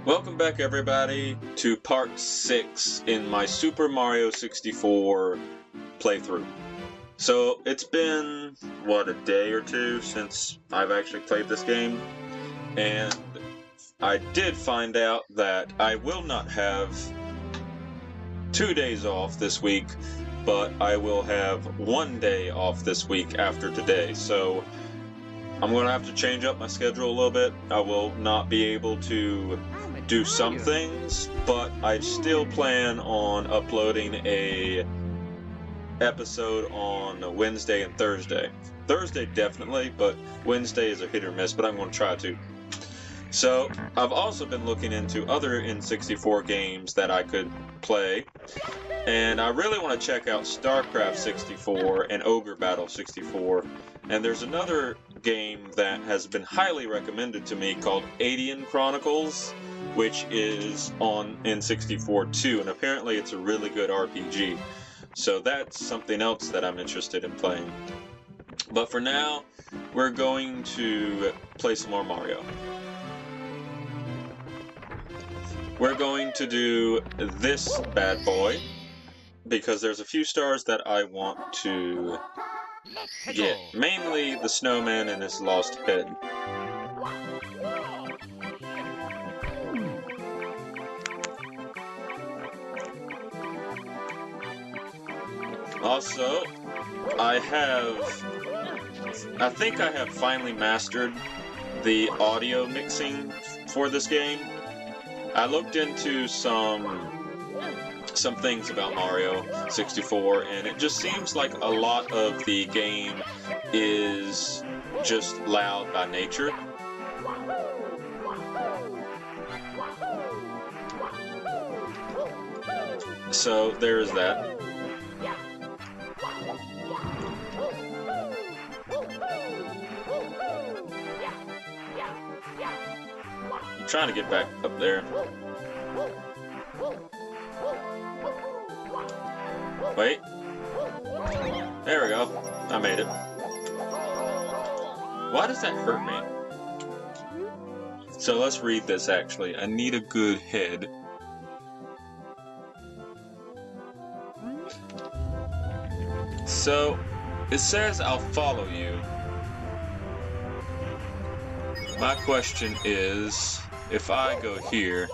Welcome back everybody to part 6 in my Super Mario 64 playthrough. So it's been, what, a day or two since I've actually played this game, and I did find out that I will not have 2 days off this week, but I will have 1 day off this week after today. So I'm going to have to change up my schedule a little bit. I will not be able to do some things, but I still plan on uploading a episode on Wednesday and Thursday. Thursday definitely, but Wednesday is a hit or miss, but I'm going to try to. So I've also been looking into other N64 games that I could play, and I really want to check out StarCraft 64 and Ogre Battle 64. And there's another game that has been highly recommended to me called Adian Chronicles, which is on N64 too, and apparently it's a really good RPG. So that's something else that I'm interested in playing. But for now, we're going to play some more Mario. We're going to do this bad boy, because there's a few stars that I want to get. Mainly the snowman and his lost head. Also, I think I have finally mastered the audio mixing for this game. I looked into some things about Mario 64, and it just seems like a lot of the game is just loud by nature. So there's that. I'm trying to get back up there. Wait. There we go. I made it. Why does that hurt me? So let's read this actually. I need a good head. So, it says I'll follow you. My question is, if I go here,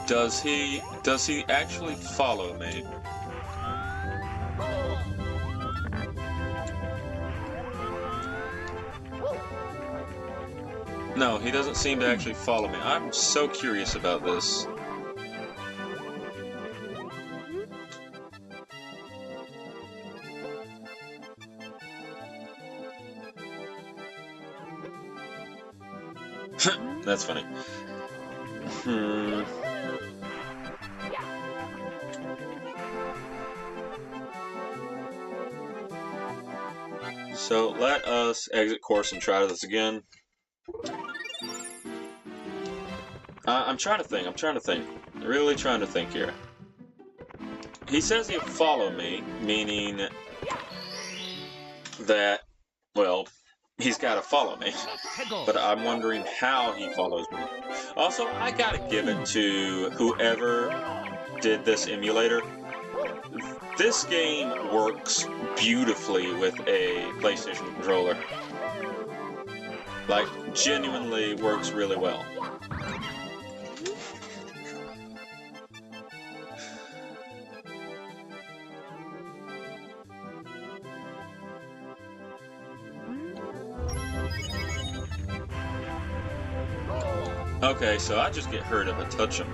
does he actually follow me? No, he doesn't seem to actually follow me. I'm so curious about this. That's funny. So let us exit course and try this again. I'm trying to think. Really trying to think here. He says he'll follow me, meaning that, well, he's got to follow me. But I'm wondering how he follows me. Also, I gotta give it to whoever did this emulator. This game works beautifully with a PlayStation controller. Like, genuinely works really well. Okay, so I just get hurt if I touch him.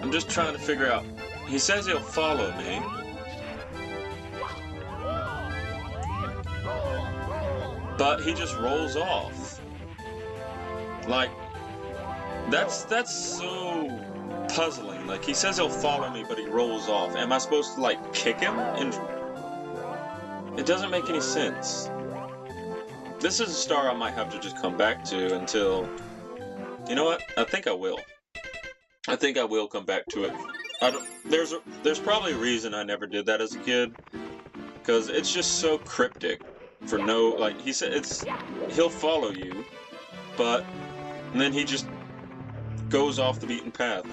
I'm just trying to figure out. He says he'll follow me. But he just rolls off. Like, that's so puzzling. Like, he says he'll follow me, but he rolls off. Am I supposed to, like, kick him? And it doesn't make any sense. This is a star I might have to just come back to until... You know what? I think I will. I think I will come back to it There's probably a reason I never did that as a kid, because it's just so cryptic. For no, like he said, he'll follow you, but then he just goes off the beaten path.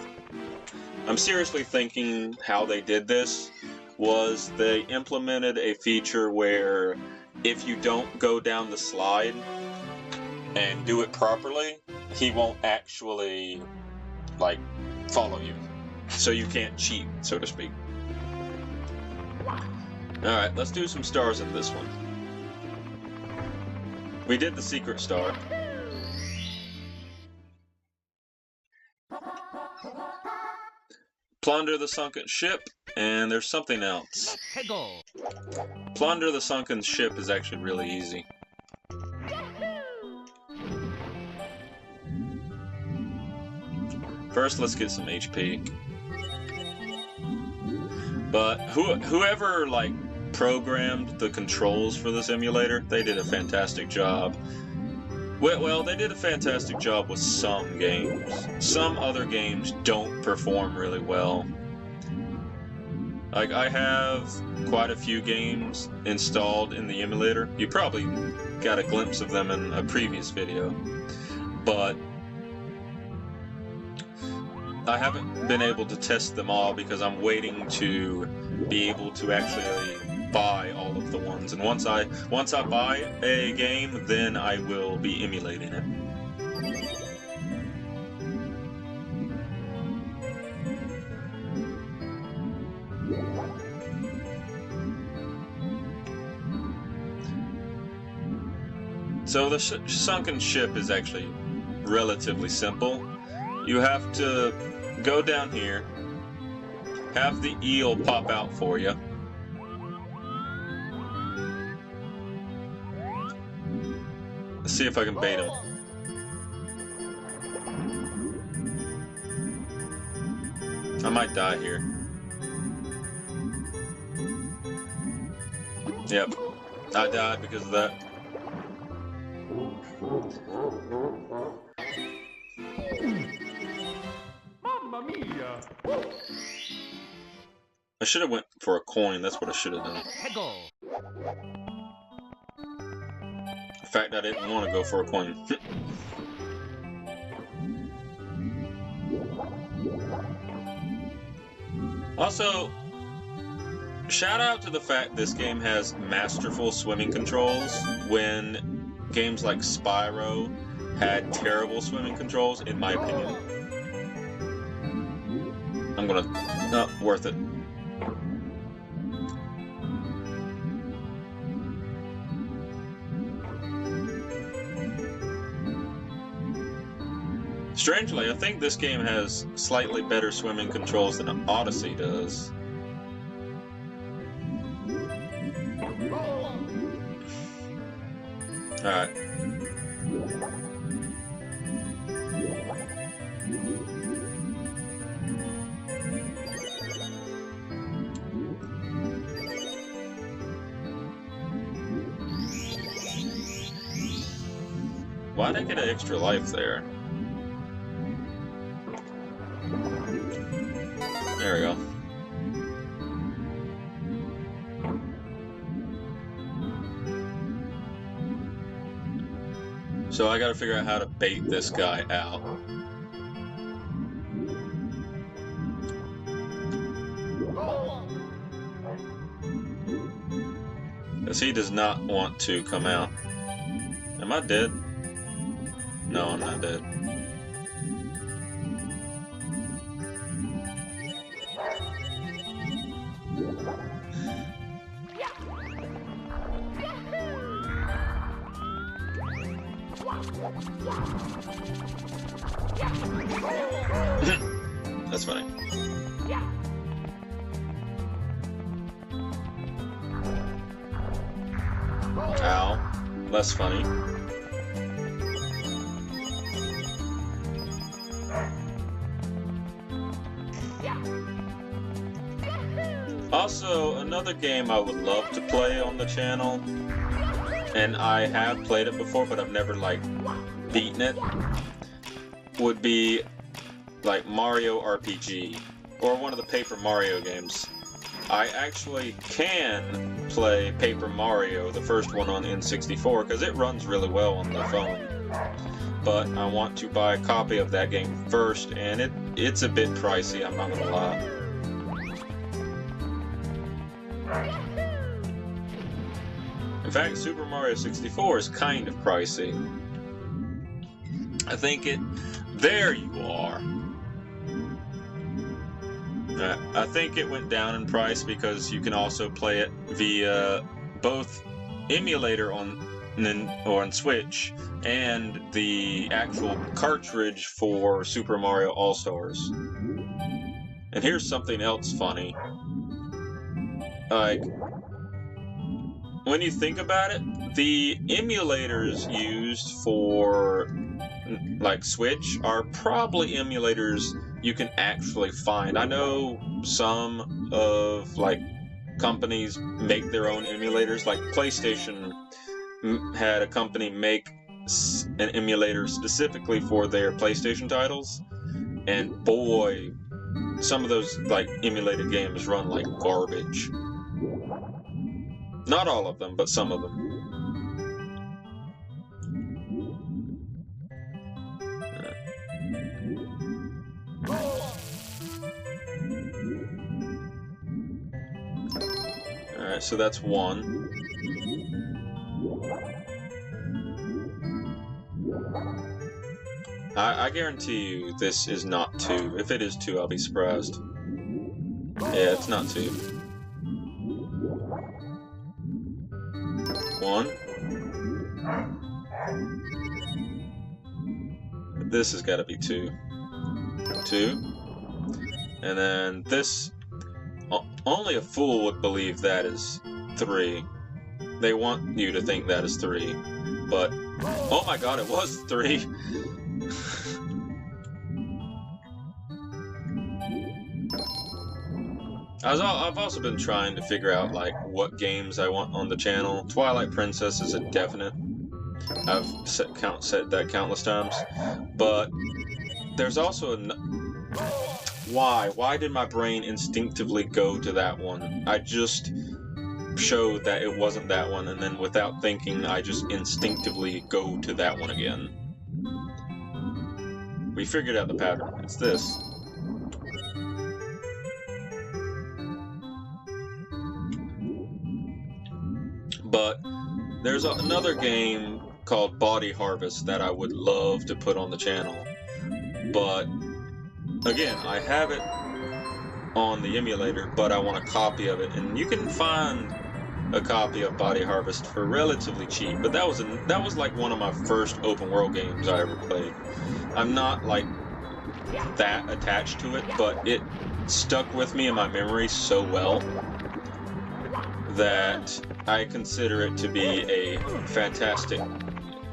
I'm seriously thinking how they did this was they implemented a feature where if you don't go down the slide and do it properly, he won't actually, like, follow you. So you can't cheat, so to speak. Alright, let's do some stars in this one. We did the secret star. Plunder the sunken ship, and there's something else. Plunder the sunken ship is actually really easy. First, let's get some HP. But whoever, like, programmed the controls for this emulator, they did a fantastic job. Well, they did a fantastic job with some games. Some other games don't perform really well. Like, I have quite a few games installed in the emulator. You probably got a glimpse of them in a previous video. But I haven't been able to test them all because I'm waiting to be able to actually buy all of the ones. And once I buy a game, then I will be emulating it. So the sunken ship is actually relatively simple. You have to go down here, have the eel pop out for you. Let's see if I can bait him. I might die here. Yep, I died because of that. Mamma mia! I should have went for a coin. That's what I should have done. In fact, I didn't want to go for a coin. Also, shout out to the fact this game has masterful swimming controls when games like Spyro had terrible swimming controls, in my opinion. I'm gonna... not worth it. Strangely, I think this game has slightly better swimming controls than Odyssey does. Alright. Why'd I get an extra life there? There we go. So I gotta figure out how to bait this guy out. Because he does not want to come out. Am I dead? No, I'm not dead. That's funny. Ow. Less funny. Also, another game I would love to play on the channel, and I have played it before, but I've never, like, beaten it, would be, like, Mario RPG. or one of the Paper Mario games. I actually can play Paper Mario, the first one on N64, because it runs really well on the phone. But I want to buy a copy of that game first, and it's a bit pricey, I'm not gonna lie. In fact, Super Mario 64 is kind of pricey. I think it... There you are! I think it went down in price because you can also play it via both emulator on Switch and the actual cartridge for Super Mario All-Stars. And here's something else funny. Like, when you think about it, the emulators used for like Switch are probably emulators you can actually find. I know some of like companies make their own emulators, like PlayStation had a company make an emulator specifically for their PlayStation titles, and boy, some of those like emulated games run like garbage. Not all of them, but some of them. Alright, so that's one. I guarantee you this is not two. If it is two, I'll be surprised. Yeah, it's not two. One. This has got to be two. Two. And then this... Only a fool would believe that is three. They want you to think that is three. But... Oh my god, it was three! I've also been trying to figure out like what games I want on the channel. Twilight Princess is a definite. I've said that countless times. But there's also why did my brain instinctively go to that one? I just showed that it wasn't that one, and then without thinking, I just instinctively go to that one again. We figured out the pattern. It's this. But there's another game called Body Harvest that I would love to put on the channel. But again, I have it on the emulator, but I want a copy of it, and you can find a copy of Body Harvest for relatively cheap. But that was like one of my first open world games I ever played. I'm not like that attached to it, but it stuck with me in my memory so well that I consider it to be a fantastic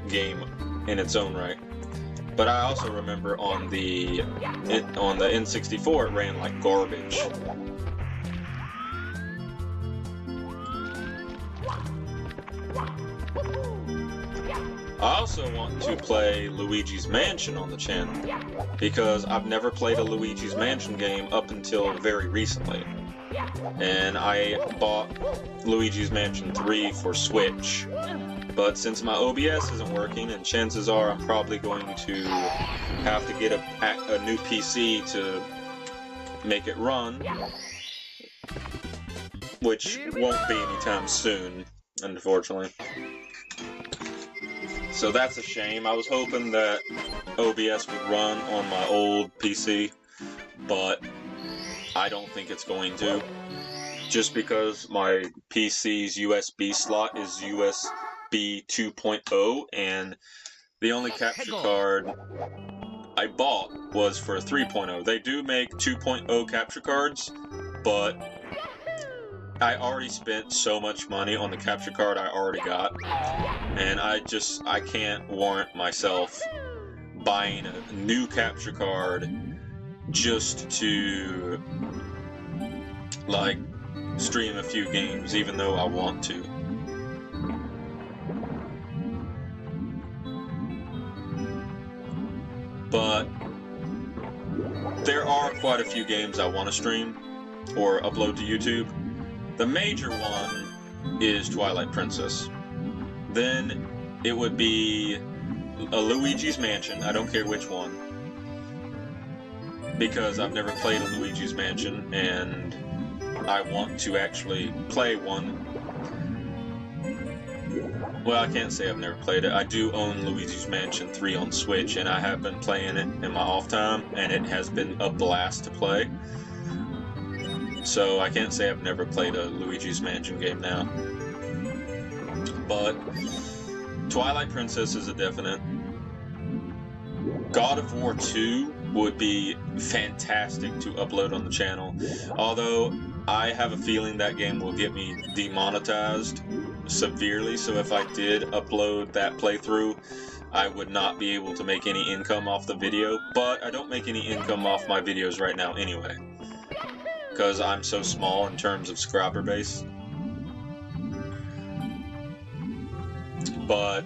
game in its own right. But I also remember on the N64 it ran like garbage. I also want to play Luigi's Mansion on the channel, because I've never played a Luigi's Mansion game up until very recently. And I bought Luigi's Mansion 3 for Switch. But since my OBS isn't working, and chances are I'm probably going to have to get a new PC to make it run, which won't be anytime soon, unfortunately. So that's a shame. I was hoping that OBS would run on my old PC, but I don't think it's going to. Just because my PC's USB slot is USB 2.0, and the only capture card I bought was for 3.0. They do make 2.0 capture cards, but I already spent so much money on the capture card I already got, and I can't warrant myself buying a new capture card just to like stream a few games, even though I want to. But there are quite a few games I want to stream or upload to YouTube. The major one is Twilight Princess. Then it would be a Luigi's Mansion. I don't care which one, because I've never played a Luigi's Mansion and I want to actually play one. Well, I can't say I've never played it. I do own Luigi's Mansion 3 on Switch, and I have been playing it in my off time, and it has been a blast to play. So I can't say I've never played a Luigi's Mansion game now. But Twilight Princess is a definite. God of War 2 would be fantastic to upload on the channel, although I have a feeling that game will get me demonetized severely, so if I did upload that playthrough, I would not be able to make any income off the video. But I don't make any income off my videos right now anyway, because I'm so small in terms of subscriber base. But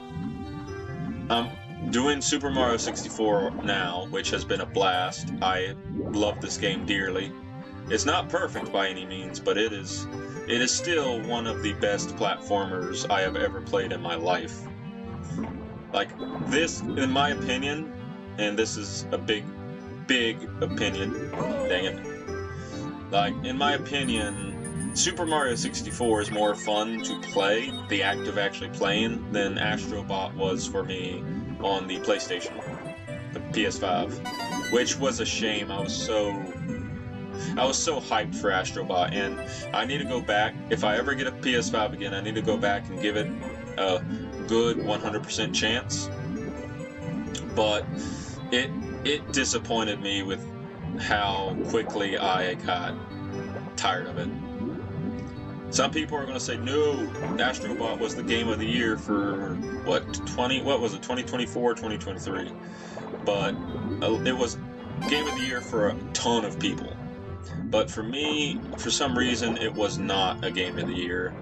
I'm doing Super Mario 64 now, which has been a blast. I love this game dearly. It's not perfect by any means, but it is still one of the best platformers I have ever played in my life. Like, this, in my opinion, and this is a big opinion, dang it. Like, in my opinion, Super Mario 64 is more fun to play, the act of actually playing, than Astro Bot was for me on the PlayStation, the PS5, which was a shame. I was so hyped for Astro Bot, and I need to go back. If I ever get a PS5 again, I need to go back and give it a good 100% chance. But it disappointed me with how quickly I got tired of it. Some people are going to say, no, Astro Bot was the game of the year for, what was it, 2024, 2023? But it was game of the year for a ton of people. But for me, for some reason, it was not a game of the year.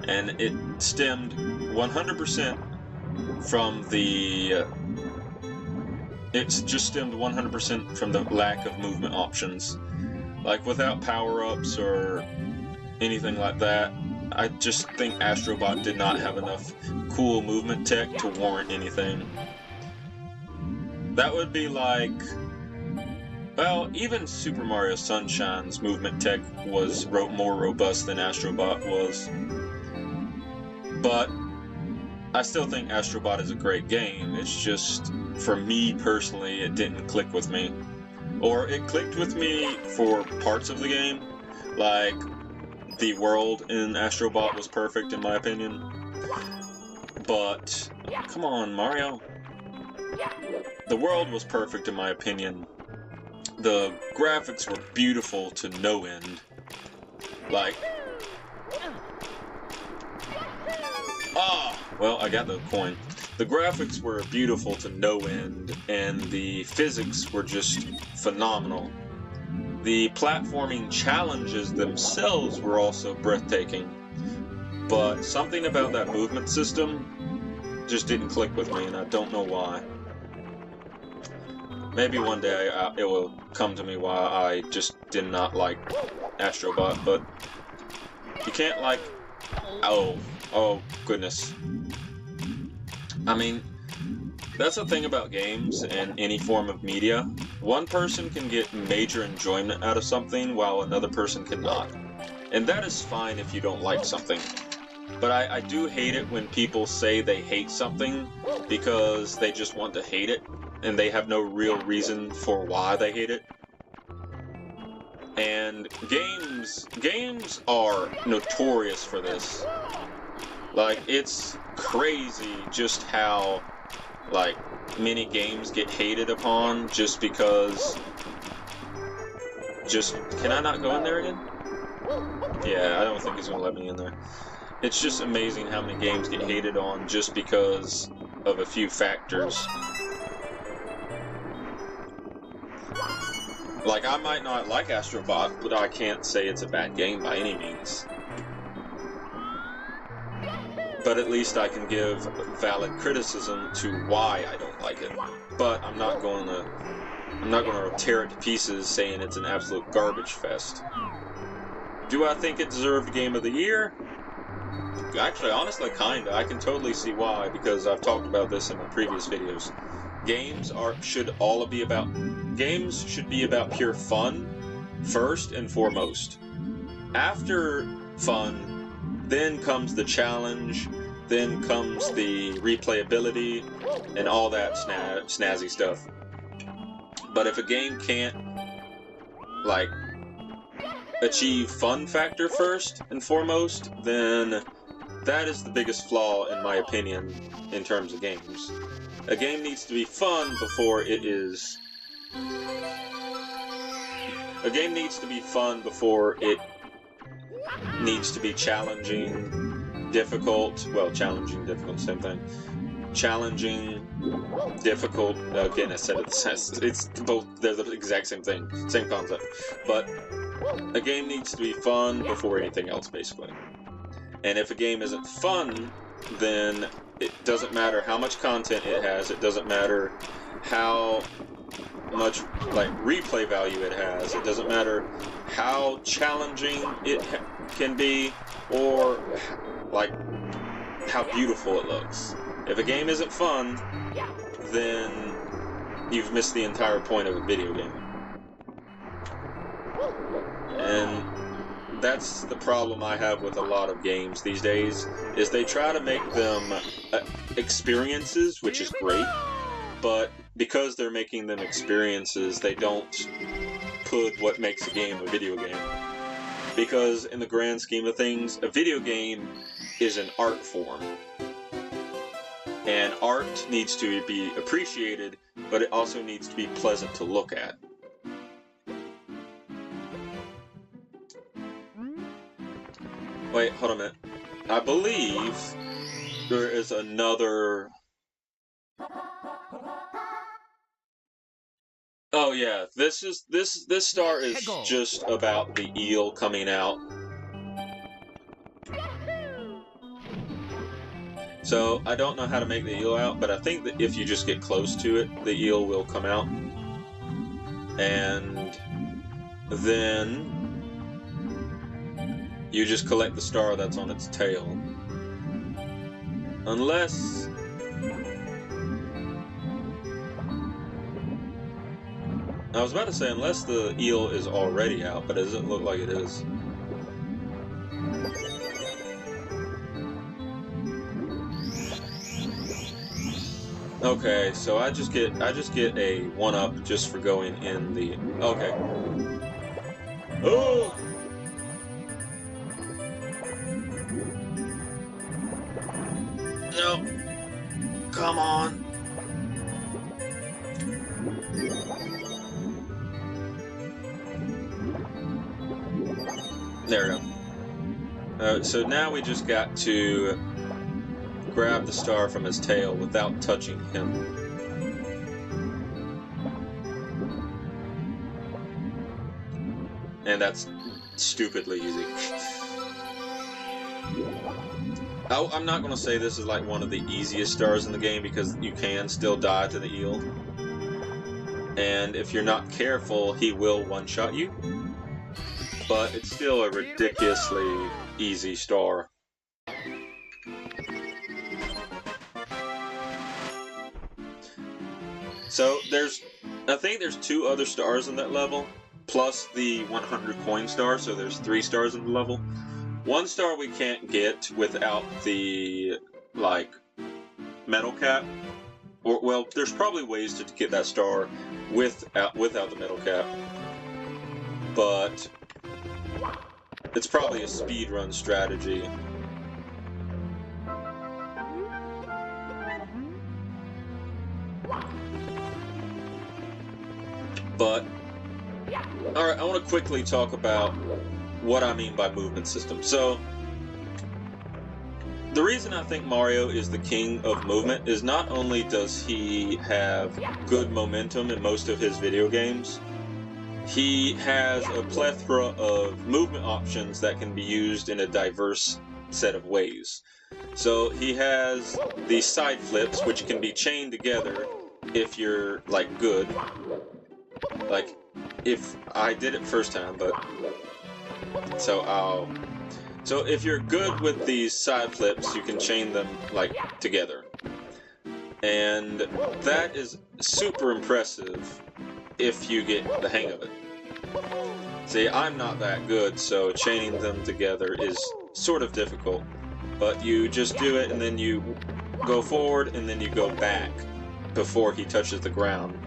And it stemmed 100% from the... It just stemmed 100% from the lack of movement options. Like, without power-ups or anything like that, I just think Astro Bot did not have enough cool movement tech to warrant anything. That would be like... Well, even Super Mario Sunshine's movement tech was more robust than Astro Bot was. But I still think Astro Bot is a great game. It's just, for me personally, it didn't click with me. Or it clicked with me for parts of the game. Like, the world in Astro Bot was perfect in my opinion. But, come on, Mario. The world was perfect in my opinion. The graphics were beautiful to no end. Like... well, I got the coin. The graphics were beautiful to no end, and the physics were just phenomenal. The platforming challenges themselves were also breathtaking. But something about that movement system just didn't click with me, and I don't know why. Maybe one day it will come to me why I just did not like Astro Bot, but you can't like... Oh goodness. I mean, that's the thing about games and any form of media. One person can get major enjoyment out of something while another person cannot. And that is fine if you don't like something. But I do hate it when people say they hate something because they just want to hate it, and they have no real reason for why they hate it. And games are notorious for this. Like, it's crazy just how, like, many games get hated upon just because... Can I not go in there again? Yeah, I don't think he's gonna let me in there. It's just amazing how many games get hated on just because of a few factors. Like, I might not like Astro Bot, but I can't say it's a bad game by any means. But at least I can give valid criticism to why I don't like it. But I'm not going to I'm not going to tear it to pieces saying it's an absolute garbage fest. Do I think it deserved Game of the Year? Actually, honestly, kinda. I can totally see why, because I've talked about this in my previous videos. Games should be about pure fun, first and foremost. After fun, then comes the challenge, then comes the replayability, and all that snazzy stuff. But if a game can't, like, achieve fun factor first and foremost, then that is the biggest flaw, in my opinion, in terms of games. A game needs to be fun before it is... A game needs to be fun before it needs to be challenging, difficult... Well, challenging, difficult, same thing. Challenging, difficult... Again, I said it's both... They're the exact same thing. Same concept. But a game needs to be fun before anything else, basically. And if a game isn't fun, then it doesn't matter how much content it has, it doesn't matter how much, like, replay value it has, it doesn't matter how challenging it can be, or, like, how beautiful it looks. If a game isn't fun, then you've missed the entire point of a video game. And that's the problem I have with a lot of games these days, is they try to make them experiences, which is great, but because they're making them experiences, they don't put what makes a game a video game. Because in the grand scheme of things, a video game is an art form. And art needs to be appreciated, but it also needs to be pleasant to look at. Wait, hold on a minute. I believe there is another... Oh yeah, this star is just about the eel coming out. So I don't know how to make the eel out, but I think that if you just get close to it, the eel will come out. And then you just collect the star that's on its tail. Unless... I was about to say, unless the eel is already out, but it doesn't look like it is. Okay, so I just get a 1-up just for going in the... Okay. Oh! No. Come on. There we go. So now we just got to grab the star from his tail without touching him. And that's stupidly easy. I'm not going to say this is like one of the easiest stars in the game, because you can still die to the eel. And if you're not careful, he will one-shot you. But it's still a ridiculously easy star. So I think there's 2 other stars in that level, plus the 100 coin star, so there's 3 stars in the level. 1 star we can't get without the, like, metal cap. Or, well, there's probably ways to get that star without the metal cap. But it's probably a speedrun strategy. But, alright, I want to quickly talk about what I mean by movement system. So, the reason I think Mario is the king of movement is not only does he have good momentum in most of his video games, he has a plethora of movement options that can be used in a diverse set of ways. So he has the side flips, which can be chained together if you're, like, good. like, if I did it first time, but so if you're good with these side flips, you can chain them like together, and that is super impressive if you get the hang of it. See, I'm not that good, so chaining them together is sort of difficult, but you just do it and then you go forward and then you go back before he touches the ground,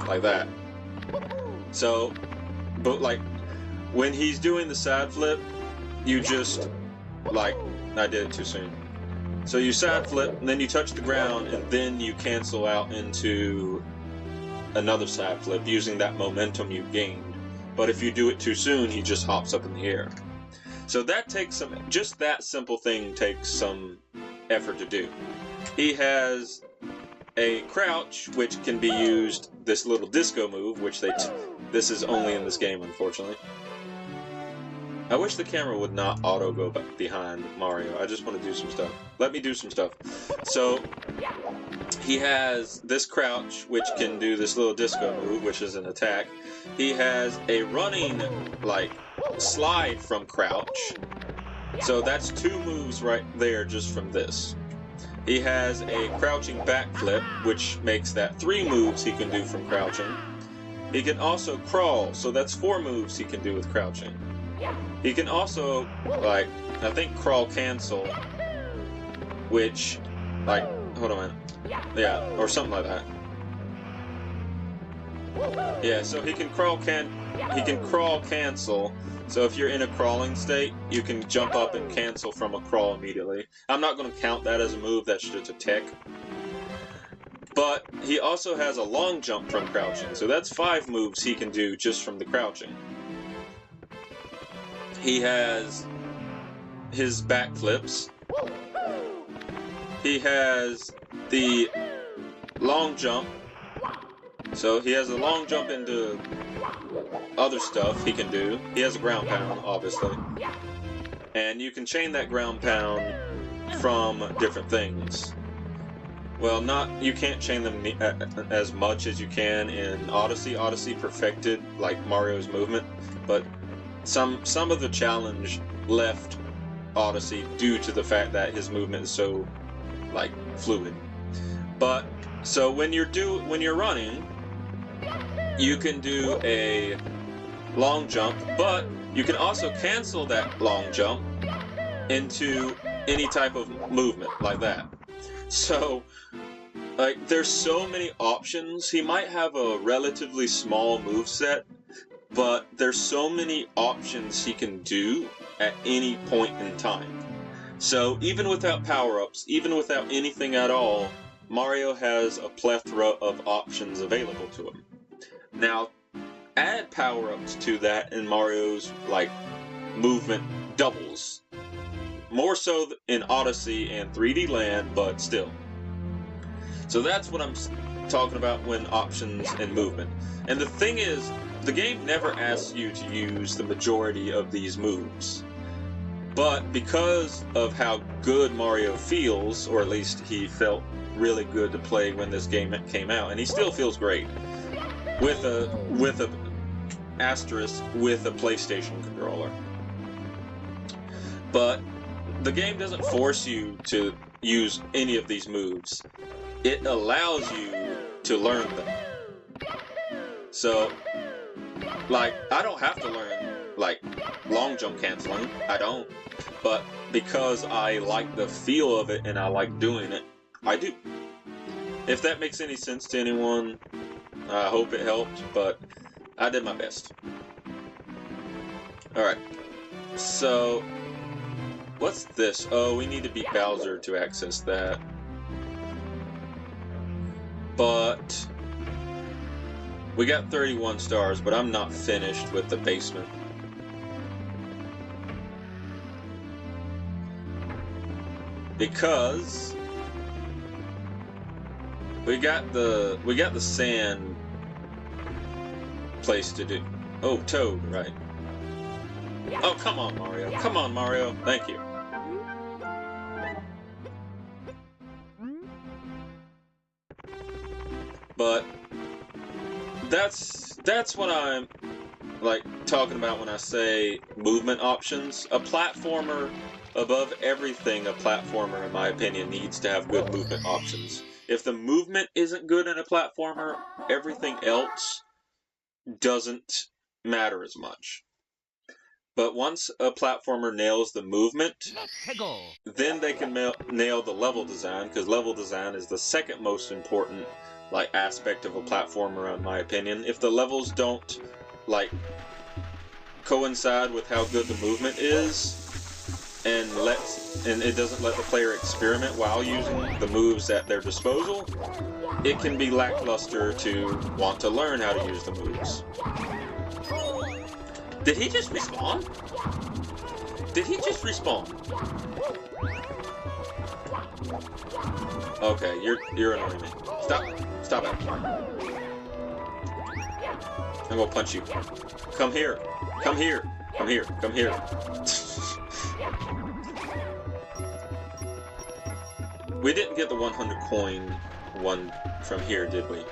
like that. So, but like, when he's doing the side flip, you just, like, I did it too soon. So you side flip, and then you touch the ground, and then you cancel out into another side flip using that momentum you gained. But if you do it too soon, he just hops up in the air. So that takes some, just that simple thing takes some effort to do. He has a crouch, which can be used, this little disco move, which this is only in this game, unfortunately. I wish the camera would not auto go behind Mario. I just want to do some stuff. Let me do some stuff. So, he has this crouch, which can do this little disco move, which is an attack. He has a running, like, slide from crouch. So that's 2 moves right there just from this. He has a crouching backflip, which makes that 3 moves he can do from crouching. He can also crawl, so that's 4 moves he can do with crouching. He can also, like, I think crawl cancel, which, like, hold on a minute. Yeah, or something like that. Yeah, so he can crawl cancel. So if you're in a crawling state, you can jump up and cancel from a crawl immediately. I'm not going to count that as a move, that's just a tech. But he also has a long jump from crouching, so that's 5 moves he can do just from the crouching. He has his backflips. He has the long jump. So he has a long jump into other stuff he can do. He has a ground pound, obviously. And you can chain that ground pound from different things. Well, you can't chain them as much as you can in Odyssey. Odyssey perfected, like, Mario's movement, but some of the challenge left Odyssey due to the fact that his movement is so, like, fluid. But so when you're running, you can do a long jump, but you can also cancel that long jump into any type of movement like that. So, like, there's so many options. He might have a relatively small moveset, but there's so many options he can do at any point in time. So even without power-ups, even without anything at all, Mario has a plethora of options available to him. Now, add power-ups to that and Mario's, like, movement doubles. More so in Odyssey and 3D Land, but still. So that's what I'm talking about when options and movement. And the thing is, the game never asks you to use the majority of these moves. But because of how good Mario feels, or at least he felt really good to play when this game came out, and he still feels great, with a asterisk with a PlayStation controller. But the game doesn't force you to use any of these moves. It allows you to learn them. So, like, I don't have to learn, like, long jump canceling. I don't. But because I like the feel of it and I like doing it, I do. If that makes any sense to anyone, I hope it helped, but I did my best. Alright. So, what's this? Oh, we need to beat Bowser to access that. But we got 31 stars, but I'm not finished with the basement. Because we got the sand place to do. Oh, Toad, right. Oh, come on, Mario. Come on, Mario. Thank you. But that's what I'm like talking about when I say movement options. A platformer, above everything, a platformer, in my opinion, needs to have good movement options. If the movement isn't good in a platformer, everything else doesn't matter as much. But once a platformer nails the movement, then they can nail the level design, because level design is the second most important aspect of a platformer, in my opinion. If the levels don't coincide with how good the movement is, and it doesn't let the player experiment while using the moves at their disposal, it can be lackluster to want to learn how to use the moves. Did he just respawn? Did he just respawn? Okay, you're annoying me. Stop it. I'm gonna punch you. Come here. Come here. Come here. Come here. We didn't get the 100 coin one from here, did we?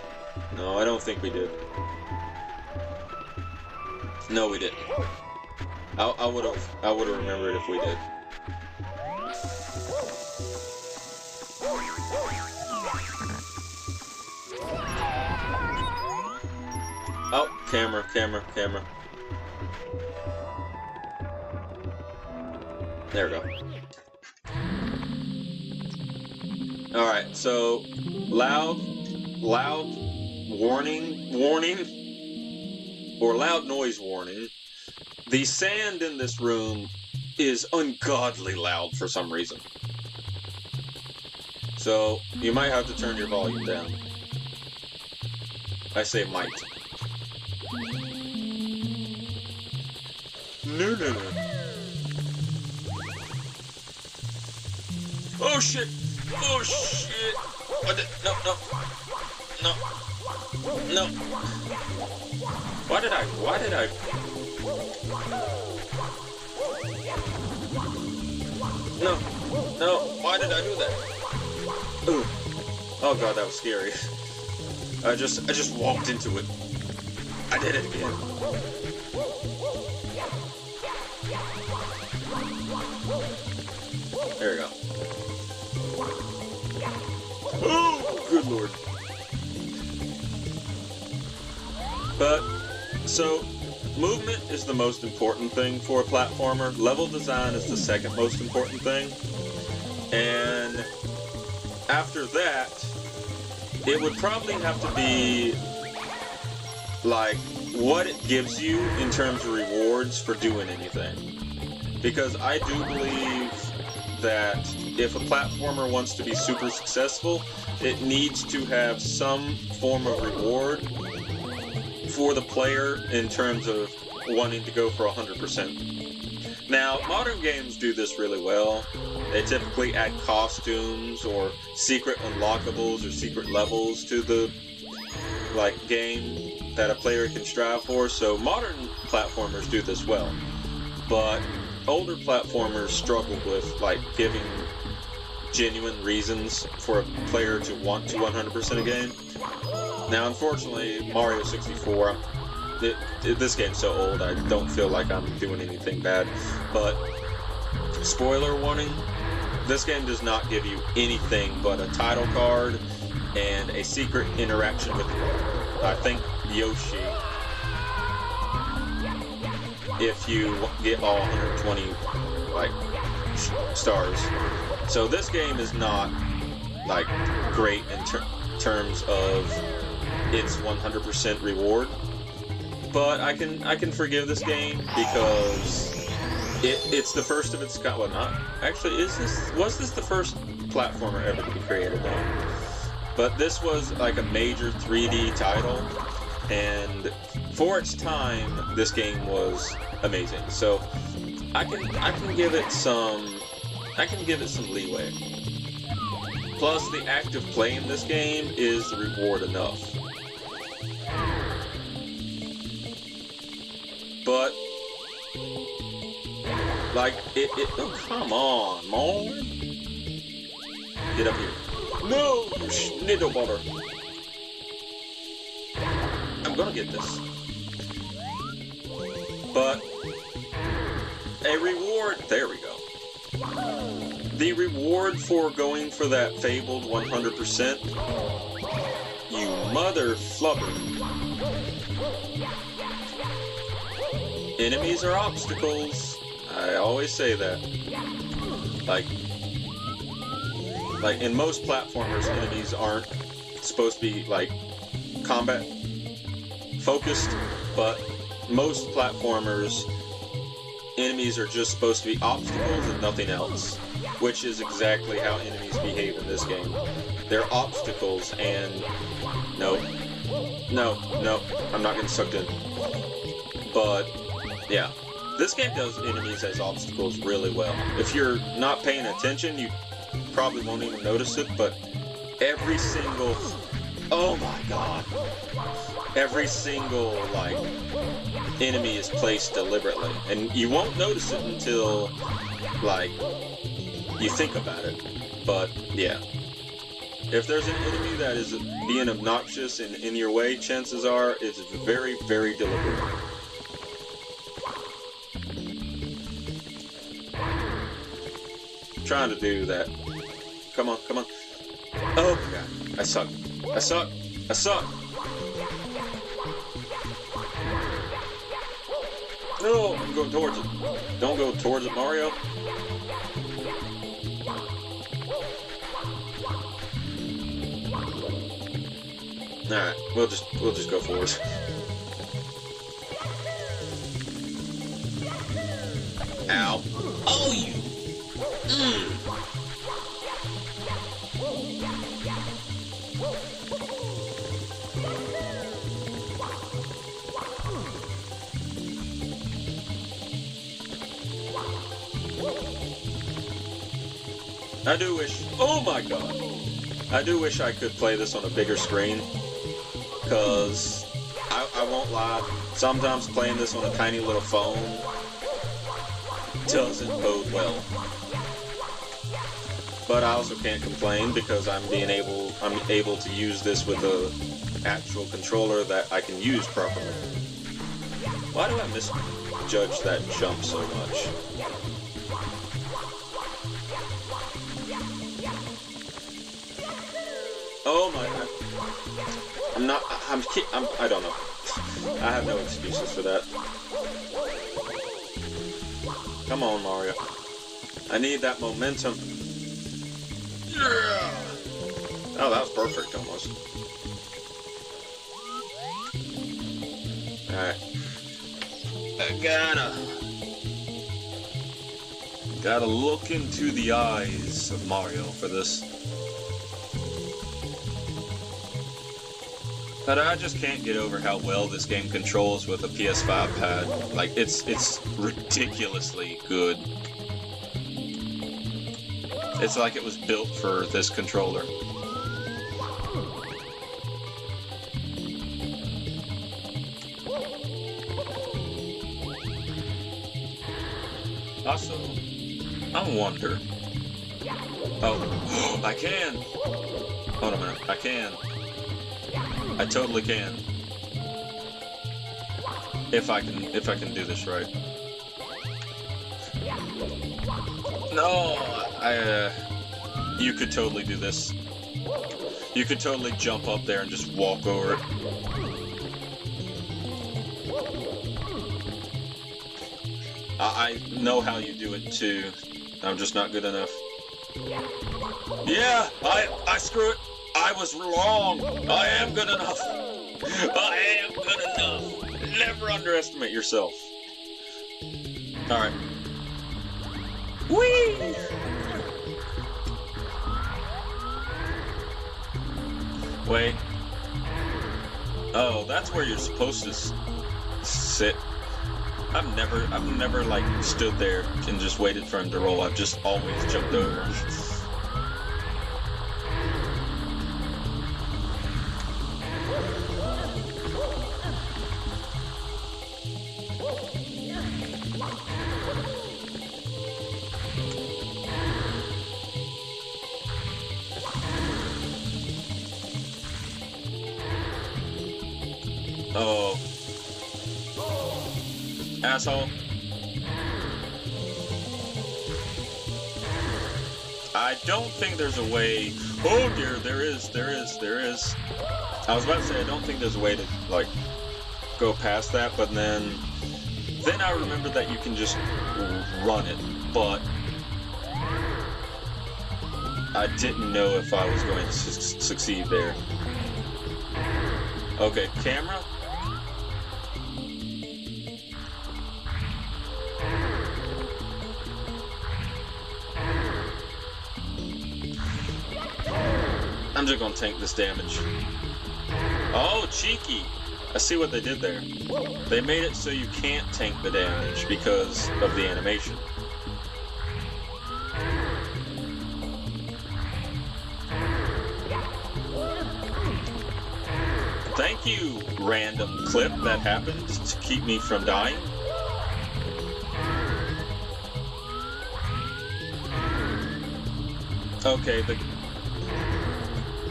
No, I don't think we did. No, we didn't. I would have remembered if we did. Oh, camera. There we go. Alright, so loud warning, or loud noise warning. The sand in this room is ungodly loud for some reason. So you might have to turn your volume down. I say might. No. Oh shit! Oh shit! No. Why did I? No, why did I do that? Ooh. Oh god, that was scary. I just walked into it. I did it again. There we go. Oh, good lord. But, so, movement is the most important thing for a platformer. Level design is the second most important thing. And after that, it would probably have to be what it gives you in terms of rewards for doing anything. Because I do believe that if a platformer wants to be super successful, it needs to have some form of reward for the player in terms of wanting to go for 100%. Now, modern games do this really well. They typically add costumes or secret unlockables or secret levels to the game that a player can strive for. So modern platformers do this well. But older platformers struggle with giving genuine reasons for a player to want to 100% a game. Now, unfortunately, Mario 64, this game's so old, I don't feel like I'm doing anything bad. But, spoiler warning, this game does not give you anything but a title card and a secret interaction with, I think, Yoshi, if you get all 120, stars. So this game is not, great in terms of its 100% reward. But I can forgive this game because it's the first of its kind. Well, not actually. Was this the first platformer ever to be created? No. But this was a major 3D title, and for its time, this game was amazing. So I can give it some leeway. Plus, the act of playing this game is the reward enough. But oh, come on, man. Get up here. No, Schnittlebutter. I'm gonna get this. But a reward, there we go. The reward for going for that fabled 100%, you mother flubber. Enemies are obstacles. I always say that. Like in most platformers, enemies aren't supposed to be like combat focused, but most platformers, enemies are just supposed to be obstacles and nothing else, which is exactly how enemies behave in this game. They're obstacles, and no, I'm not getting sucked in. But yeah, this game does enemies as obstacles really well. If you're not paying attention, you probably won't even notice it, but every single, oh my god, every single like enemy is placed deliberately, and you won't notice it until like you think about it. But yeah, if there's an enemy that is being obnoxious and in your way, chances are it's very, very deliberate. Trying to do that. Come on, come on. Oh my god, I suck. I suck. I suck. No, I'm going towards it. Don't go towards it, Mario. Alright, we'll just go forward. Ow. Oh, you. I do wish, oh my god, I do wish I could play this on a bigger screen, because I won't lie, sometimes playing this on a tiny little phone doesn't bode well. But I also can't complain because I'm able to use this with a actual controller that I can use properly. Why do I misjudge that jump so much? Oh my god. I don't know. I have no excuses for that. Come on, Mario. I need that momentum. Yeah! Oh, that was perfect, almost. Alright. Gotta look into the eyes of Mario for this. But I just can't get over how well this game controls with a PS5 pad. Like, it's ridiculously good. It's like it was built for this controller. Also, I wonder... Oh, I can! Hold on a minute, I can. I totally can. If I can do this right. No, you could totally do this. You could totally jump up there and just walk over it. I know how you do it too. I'm just not good enough. Yeah, I screw it. I was wrong. I am good enough. I am good enough. Never underestimate yourself. Alright. Whee! Wait. Oh, that's where you're supposed to sit. I've never like stood there and just waited for him to roll. I've just always jumped over him. Oh Asshole. I don't think there's a way... Oh dear, there is. I was about to say, I don't think there's a way to, like, go past that, but then I remembered that you can just run it, but I didn't know if I was going to succeed there. Okay, camera. I'm just gonna tank this damage. Oh, cheeky! I see what they did there. They made it so you can't tank the damage because of the animation. Thank you, random clip that happened to keep me from dying. Okay,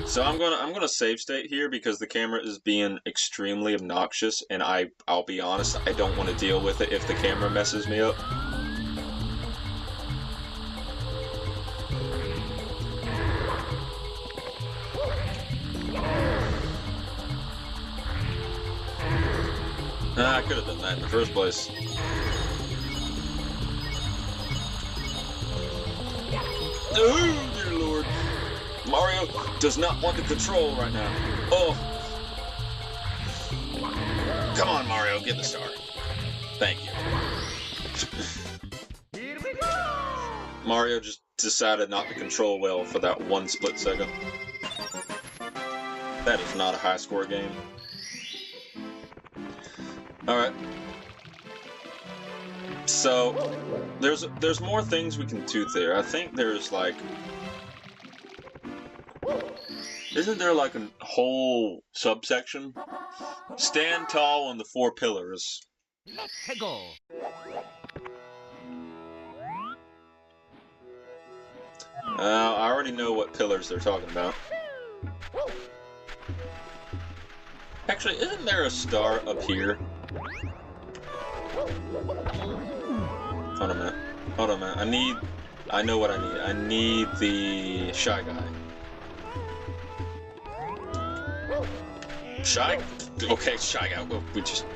so I'm gonna save state here because the camera is being extremely obnoxious, and I'll be honest, I don't want to deal with it if the camera messes me up. I could have done that in the first place. Oh, dear Lord. Mario does not want the control right now. Oh. Come on, Mario, get the star. Thank you. Here we go! Mario just decided not to control well for that one split second. That is not a high score game. Alright. So, there's more things we can do there. I think there's like... Isn't there like a whole subsection? Stand tall on the 4 pillars. Let's go! I already know what pillars they're talking about. Actually, isn't there a star up here? Hold on a minute. I know what I need. I need the Shy Guy. Shy? Okay, Shy Guy. We just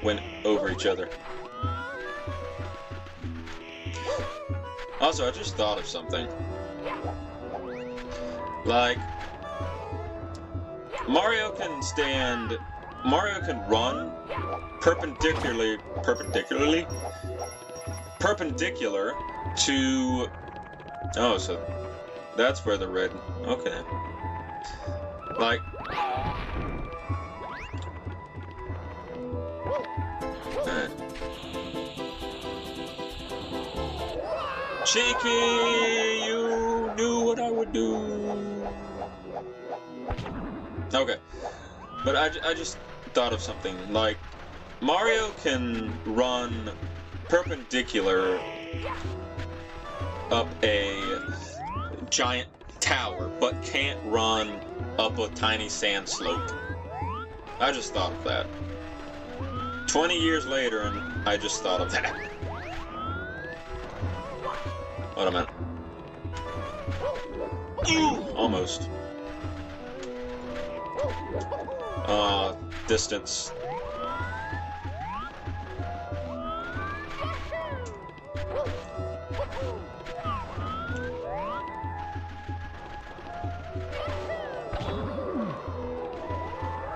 went over each other. Also, I just thought of something. Like, Mario can run perpendicular to... Oh, so that's where the red... Okay. Like... Cheeky! You knew what I would do! Okay. But I just thought of something. Like, Mario can run perpendicular up a giant tower, but can't run up a tiny sand slope. I just thought of that. 20 years later, and I just thought of that. Wait a minute. Almost. Distance.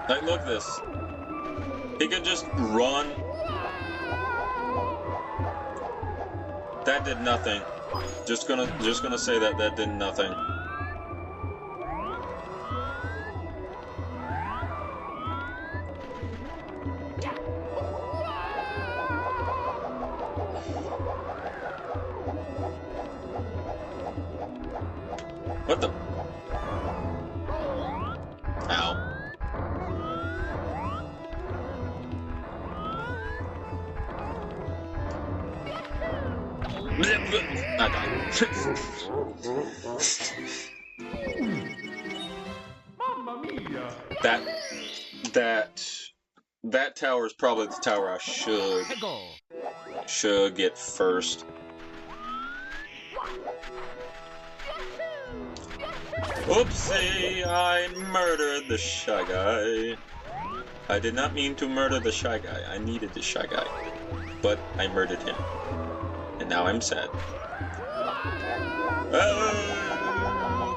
Like, look at this. He can just run. That did nothing. Just gonna say that did nothing. What the? Ow. I died. Mamma mia! That that tower is probably the tower I should get first. Oopsie, I murdered the Shy Guy. I did not mean to murder the Shy Guy. I needed the Shy Guy. But I murdered him. And now I'm sad.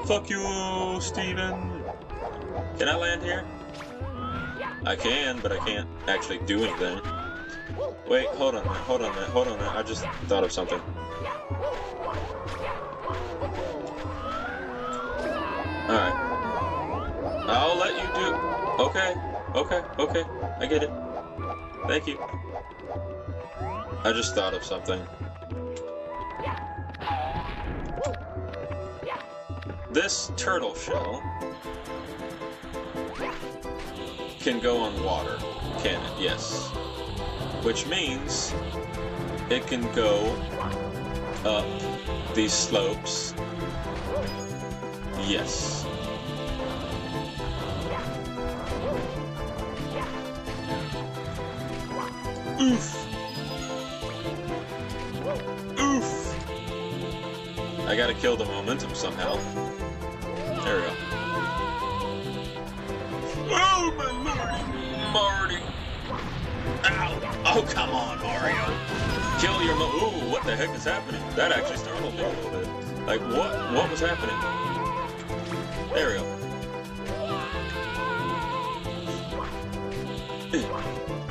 Fuck you, Steven. Can I land here? I can, but I can't actually do anything. Wait, hold on a minute, hold on a minute, hold on a minute. I just thought of something. Alright. I'll let you do... Okay, okay, okay. I get it. Thank you. I just thought of something. This turtle shell can go on water, can it? Yes. Which means it can go up these slopes. Yes. Oof. Oof. I gotta kill the momentum somehow. There we go. Oh my lordy, Marty! Ow! Oh come on, Mario! Kill your Ooh, what the heck is happening? That actually startled me a little bit. Like what was happening? There we go.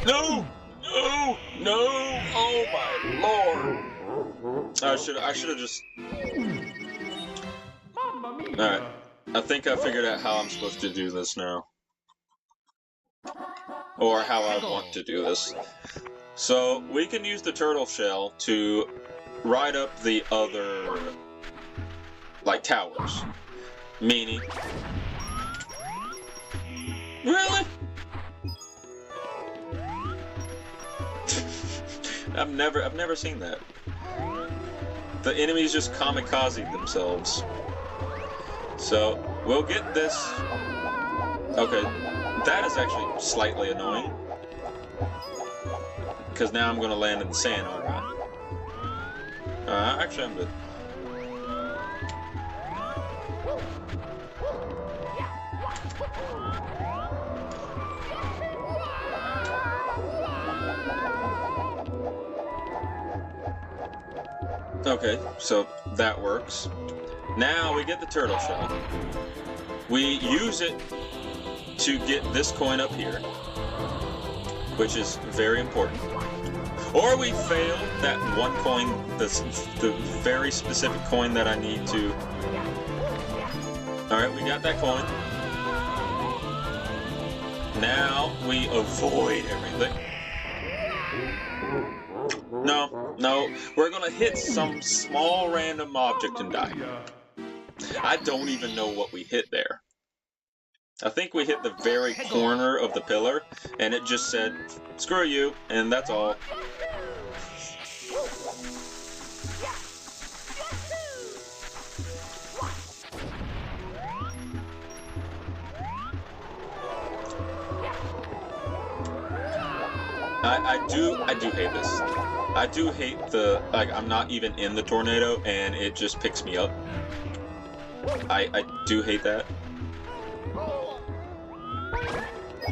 No! No! No! Oh my lord! I should have just. Alright. I think I figured out how I'm supposed to do this now. Or how I want to do this. So, we can use the turtle shell to ride up the other, like, towers. Meaning... Really? I've never seen that. The enemies just kamikaze themselves. So, we'll get this... Okay, that is actually slightly annoying. Because now I'm going to land in the sand, aren't I? Actually, I'm good. Okay, so that works. Now we get the turtle shell. We use it to get this coin up here, which is very important. Or we fail that one coin, the very specific coin that I need to... Alright, we got that coin. Now we avoid everything. No, we're gonna hit some small random object and die. I don't even know what we hit there. I think we hit the very corner of the pillar, and it just said, screw you, and that's all. I do hate this. I do hate the, like, I'm not even in the tornado, and it just picks me up. I do hate that.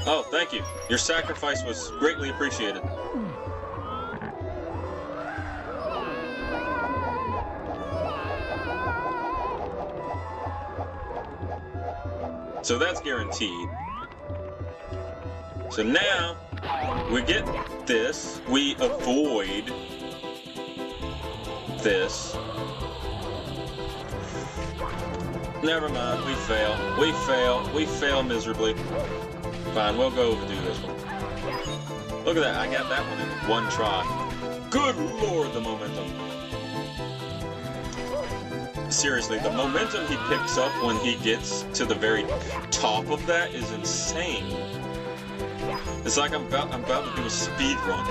Oh, thank you. Your sacrifice was greatly appreciated. So that's guaranteed. So now, we get this, we avoid this. Never mind, we fail. We fail miserably. Fine, we'll go do this one. Look at that, I got that one in one try. Good lord, the momentum. Seriously, the momentum he picks up when he gets to the very top of that is insane. It's like I'm about to do a speed run.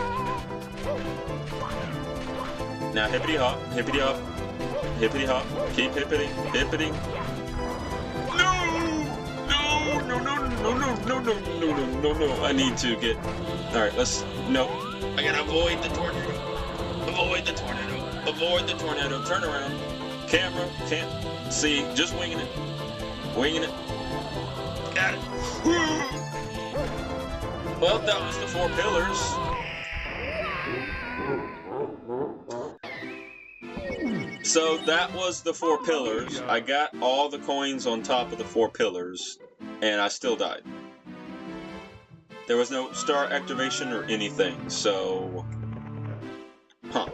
Now hippity hop, hippity hop, hippity hop, keep hippity, hippity. No! No! No! No! No! No! No. I need to get... Alright, let's... No. I gotta avoid the tornado. Avoid the tornado. Avoid the tornado. Turn around. Camera. Can't see. Just winging it. Winging it. Got it. Well, that was the 4 pillars. So that was the 4 pillars. I got all the coins on top of the 4 pillars, and I still died. There was no star activation or anything, so... Huh.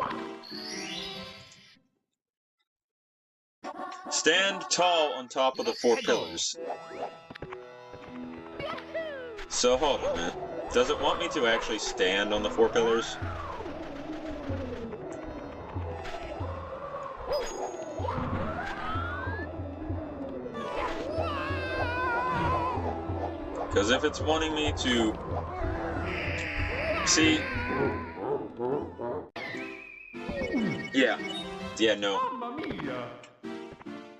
Stand tall on top of the 4 pillars. So hold on a minute. Does it want me to actually stand on the 4 pillars? Because if it's wanting me to... See... Yeah, no.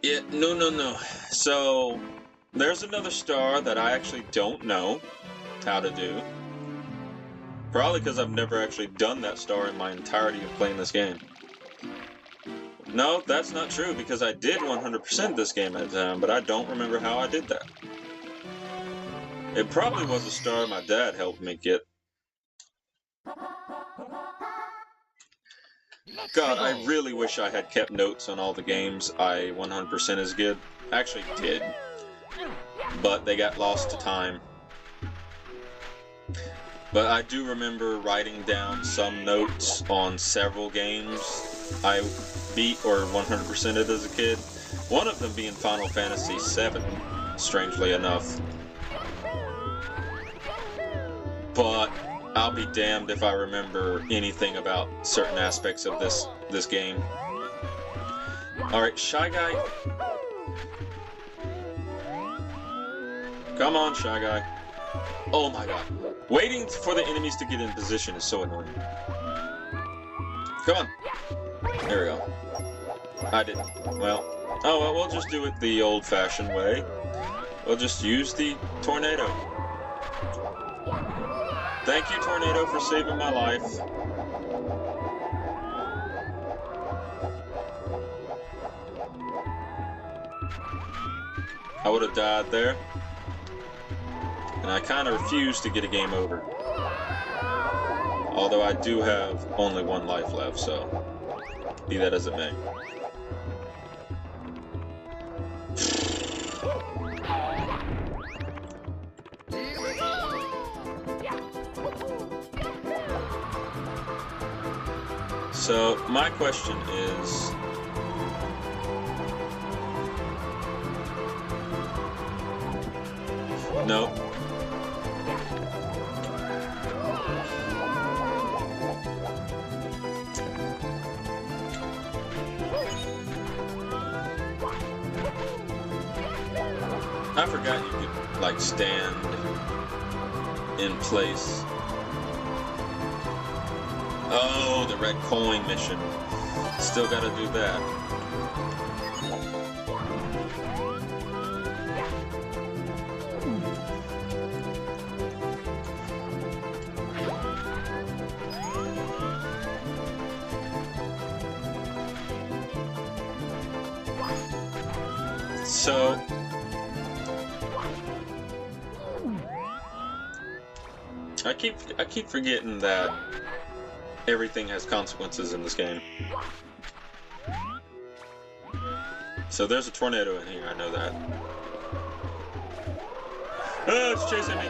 Yeah, no. So, there's another star that I actually don't know how to do. Probably because I've never actually done that star in my entirety of playing this game. No, that's not true, because I did 100% this game at the time, but I don't remember how I did that. It probably was a star my dad helped me get. God, I really wish I had kept notes on all the games I 100% as good. Actually did. But they got lost to time. But I do remember writing down some notes on several games I beat or 100%ed as a kid. One of them being Final Fantasy VII, strangely enough. But I'll be damned if I remember anything about certain aspects of this game. Alright, Shy Guy. Come on, Shy Guy. Oh my god. Waiting for the enemies to get in position is so annoying. Come on. There we go. I didn't. Well. Oh, well, we'll just do it the old-fashioned way. We'll just use the tornado. Thank you, tornado, for saving my life. I would have died there. And I kind of refuse to get a game over. Although I do have only 1 life left, so be that as it may. So, my question is... No. I forgot you could, like, stand in place. Oh, the red coin mission. Still gotta do that. So... I keep forgetting that everything has consequences in this game. So there's a tornado in here, I know that. Oh, it's chasing me!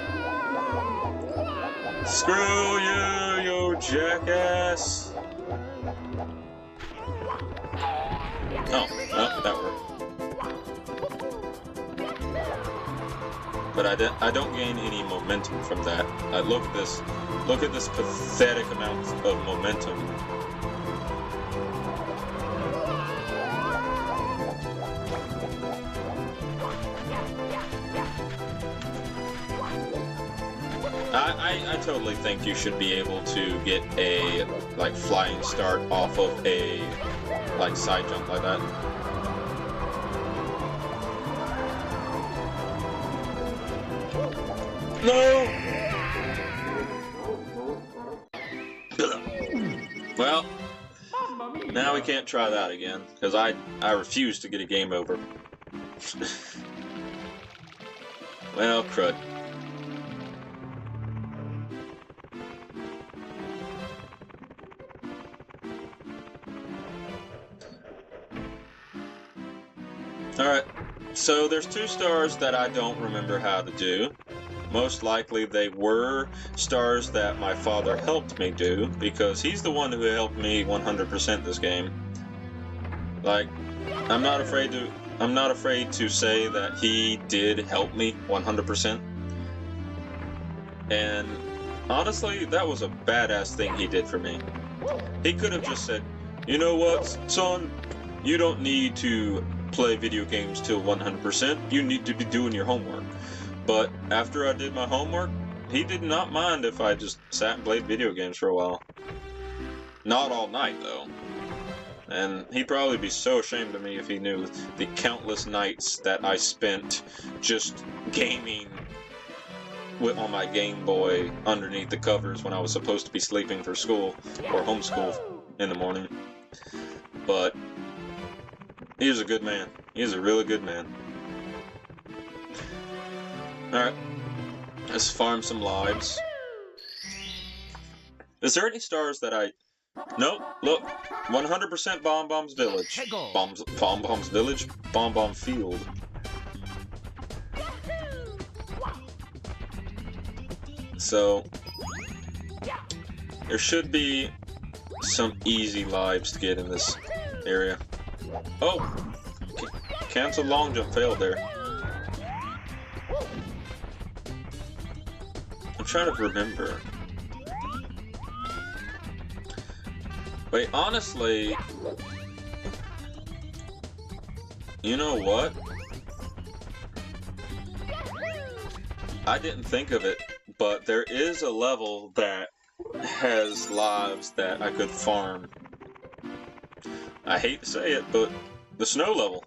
Screw you, you jackass! Oh, well, that worked. But I don't gain any momentum from that. Look at this pathetic amount of momentum. I totally think you should be able to get a like flying start off of a like side jump like that. No! Well, now we can't try that again, because I refuse to get a game over. Well, crud. Alright, so there's 2 stars that I don't remember how to do. Most likely they were stars that my father helped me do, because he's the one who helped me 100% this game. Like, I'm not afraid to say that he did help me 100%. And honestly, that was a badass thing he did for me. He could have just said, "You know what, son? You don't need to play video games till 100%. You need to be doing your homework." But after I did my homework, he did not mind if I just sat and played video games for a while. Not all night, though. And he'd probably be so ashamed of me if he knew the countless nights that I spent just gaming on my Game Boy underneath the covers when I was supposed to be sleeping for school or homeschool in the morning. But he was a good man. He was a really good man. Alright, let's farm some lives. Is there any stars that I... Nope, look, 100% Bomb Bomb's Village. Bomb Bomb's Village? Bomb Bomb Field. So, there should be some easy lives to get in this area. Oh! Cancel long jump failed there. I'm trying to remember. Wait, honestly, you know what? I didn't think of it, but there is a level that has lives that I could farm. I hate to say it, but the snow level.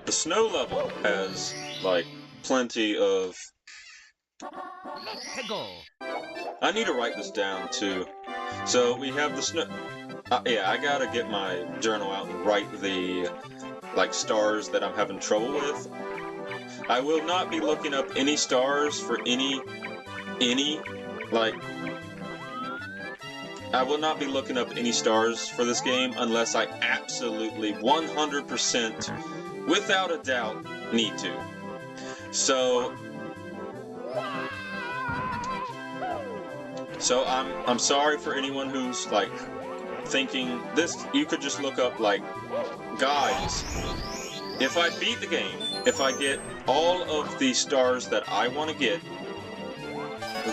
The snow level has, like, plenty of... I need to write this down, too. So, we have the snow... yeah, I gotta get my journal out and write the, like, stars that I'm having trouble with. I will not be looking up any stars for any, like... I will not be looking up any stars for this game unless I absolutely 100%, without a doubt, need to. So I'm sorry for anyone who's like thinking this. You could just look up like guides. If I beat the game, if I get all of the stars that I want to get,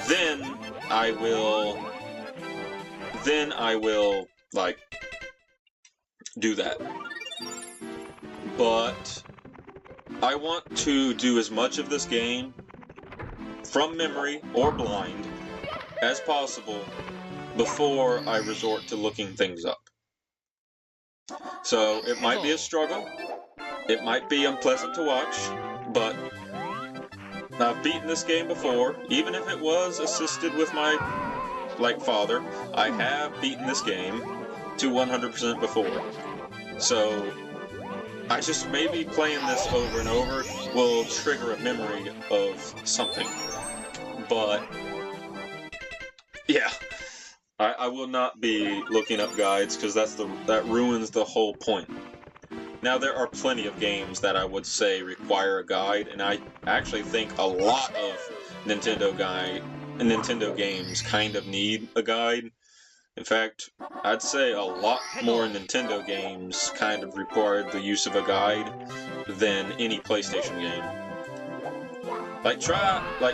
then I will like do that. But I want to do as much of this game from memory or blind as possible before I resort to looking things up. So it might be a struggle, it might be unpleasant to watch, but I've beaten this game before, even if it was assisted with my father. I have beaten this game to 100% before. So I just maybe playing this over and over will trigger a memory of something. But yeah, I will not be looking up guides because that ruins the whole point. Now there are plenty of games that I would say require a guide, and I actually think a lot of Nintendo games kind of need a guide. In fact, I'd say a lot more Nintendo games kind of required the use of a guide than any PlayStation game.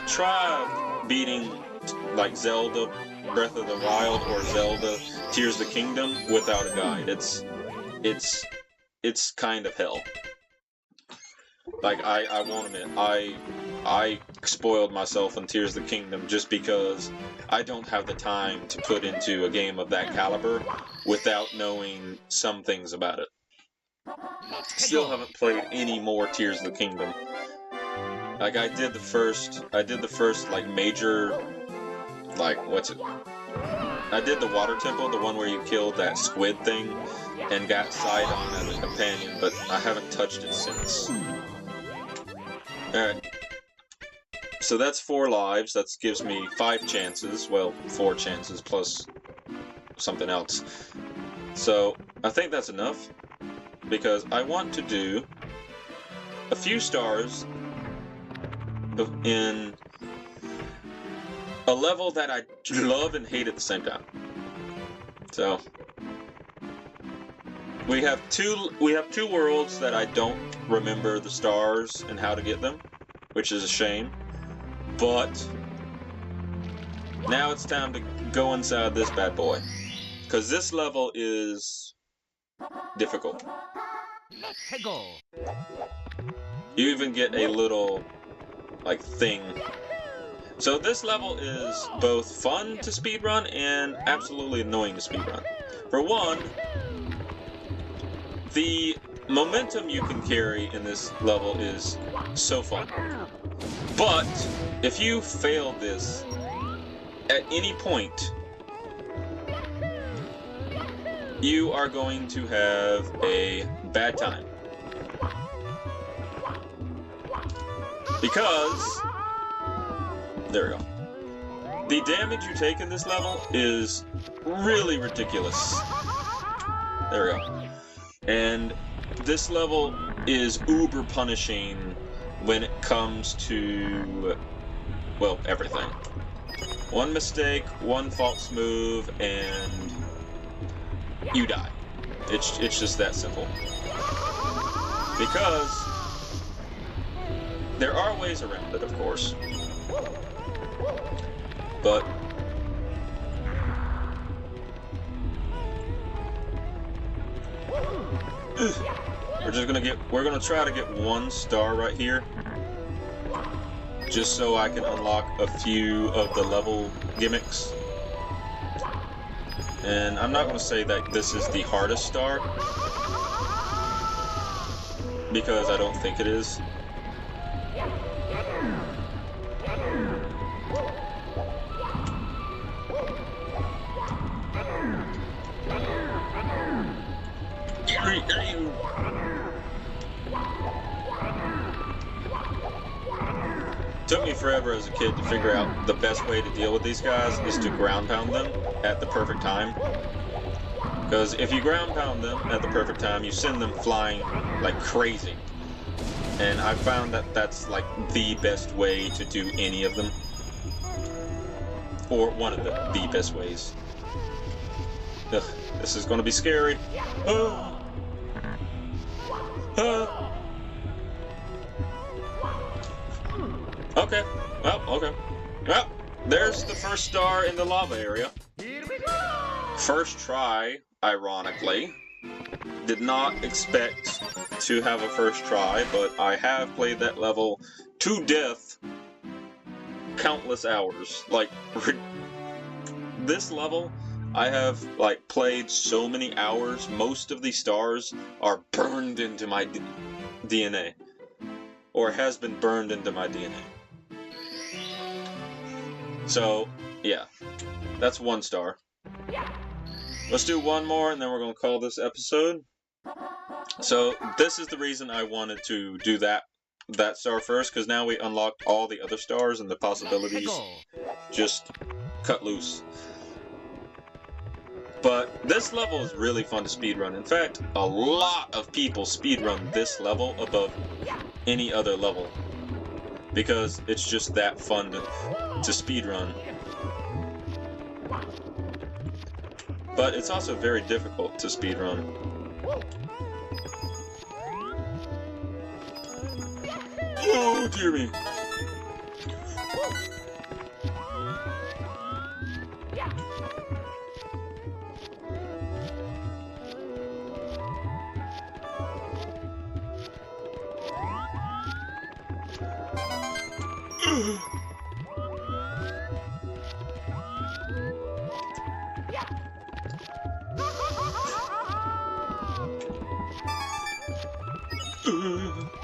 Try beating like Zelda Breath of the Wild or Zelda Tears of the Kingdom without a guide. It's kind of hell. Like, I won't admit, I spoiled myself in Tears of the Kingdom just because I don't have the time to put into a game of that caliber without knowing some things about it. Still haven't played any more Tears of the Kingdom. Like I did the first like major, like what's it? I did the water temple, the one where you killed that squid thing and got Sidon as a companion, but I haven't touched it since. Alright. So that's 4 lives, that gives me 5 chances, well, 4 chances plus something else. So, I think that's enough, because I want to do a few stars in a level that I love and hate at the same time. So we have two worlds that I don't remember the stars and how to get them, which is a shame. But now it's time to go inside this bad boy, because this level is difficult. Let's go. You even get a little like thing. So this level is both fun to speedrun and absolutely annoying to speedrun. For one, the momentum you can carry in this level is so fun. But if you fail this at any point, you are going to have a bad time. Because there we go. The damage you take in this level is really ridiculous. There we go. And this level is uber punishing when it comes to, well, everything. One mistake, one false move, and you die. It's just that simple. Because there are ways around it, of course. But we're gonna try to get 1 star right here, just so I can unlock a few of the level gimmicks. And I'm not gonna say that this is the hardest star, because I don't think it is. Took me forever as a kid to figure out the best way to deal with these guys is to ground pound them at the perfect time. Because if you ground pound them at the perfect time, you send them flying like crazy. And I found that that's like the best way to do any of them. Or one of the best ways. Ugh, this is gonna be scary. Oh. Okay. Well, okay. Well, there's the first star in the lava area. Here we go. First try, ironically. Did not expect to have a first try, but I have played that level to death countless hours. Like, this level, I have, like, played so many hours, most of the stars are burned into my DNA. Or has been burned into my DNA. So, yeah. That's 1 star. Let's do 1 more, and then we're going to call this episode. So, this is the reason I wanted to do that star first, because now we unlocked all the other stars, and the possibilities just cut loose. But this level is really fun to speedrun. In fact, a lot of people speedrun this level above any other level, because it's just that fun to speedrun. But it's also very difficult to speedrun. Oh dear me.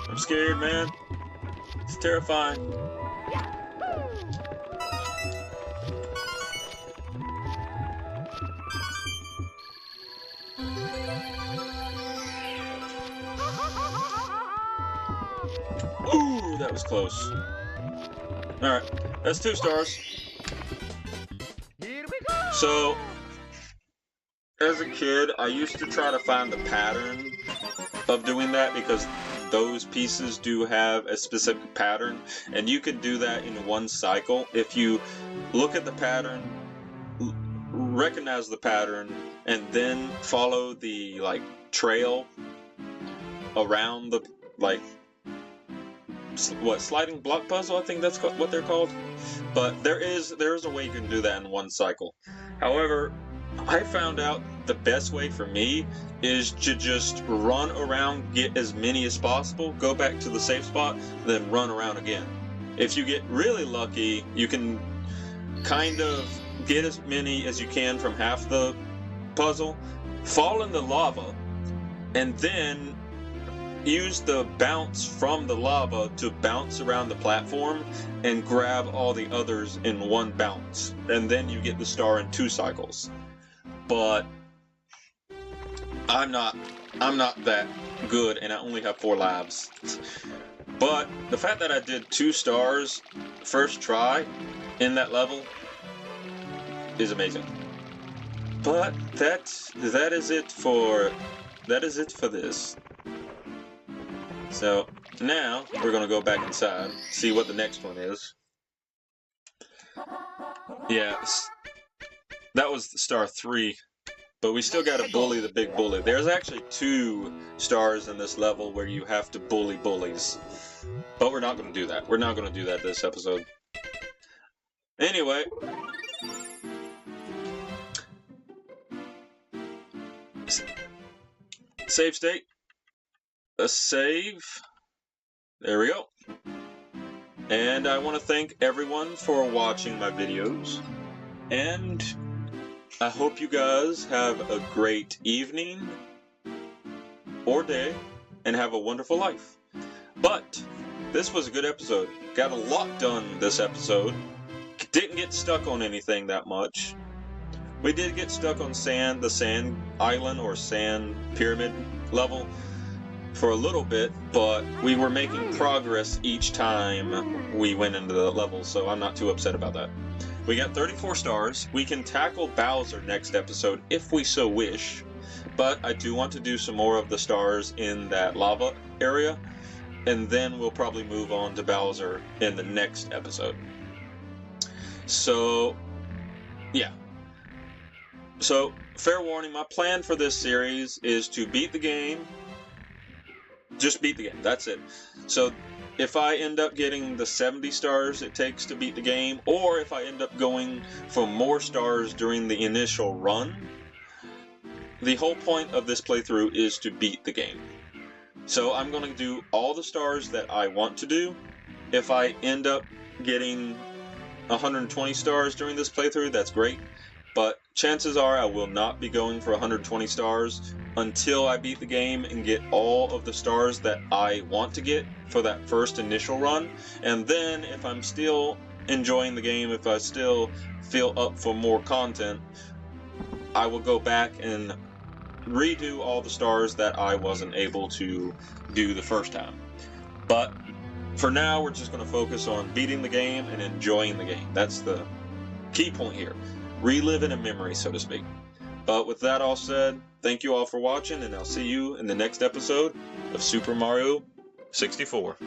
I'm scared, man. It's terrifying. Ooh, that was close. Alright, that's 2 stars. Here we go. So, as a kid, I used to try to find the pattern of doing that because those pieces do have a specific pattern, and you can do that in one cycle. If you look at the pattern, recognize the pattern, and then follow the trail around the sliding block puzzle, I think that's what they're called. But there is a way you can do that in one cycle. However, I found out the best way for me is to just run around, get as many as possible, go back to the safe spot, then run around again. If you get really lucky, you can kind of get as many as you can from half the puzzle, fall in the lava, and then use the bounce from the lava to bounce around the platform and grab all the others in one bounce, and then you get the star in 2 cycles. But I'm not that good, and I only have 4 lives. But the fact that I did 2 stars first try in that level is amazing. But that is it for this. So now we're gonna go back inside, see what the next one is. Yeah, that was star 3, but we still gotta bully the big bully. There's actually 2 stars in this level where you have to bully bullies, but we're not gonna do that. We're not gonna do that this episode. Anyway, save state. A save. There we go. And I want to thank everyone for watching my videos. And I hope you guys have a great evening or day and have a wonderful life. But this was a good episode. Got a lot done this episode. Didn't get stuck on anything that much. We did get stuck on the sand island or sand pyramid level for a little bit, but we were making progress each time we went into the level, so I'm not too upset about that. We got 34 stars. We can tackle Bowser next episode if we so wish, but I do want to do some more of the stars in that lava area, and then we'll probably move on to Bowser in the next episode. So, yeah. So, fair warning, my plan for this series is to beat the game. Just beat the game, that's it. So if I end up getting the 70 stars it takes to beat the game, or if I end up going for more stars during the initial run, the whole point of this playthrough is to beat the game. So I'm going to do all the stars that I want to do. If I end up getting 120 stars during this playthrough, that's great. But chances are I will not be going for 120 stars until I beat the game and get all of the stars that I want to get for that first initial run. And then if I'm still enjoying the game, if I still feel up for more content, I will go back and redo all the stars that I wasn't able to do the first time. But for now, we're just going to focus on beating the game and enjoying the game. That's the key point here. Reliving a memory, so to speak. But with that all said, thank you all for watching, and I'll see you in the next episode of Super Mario 64.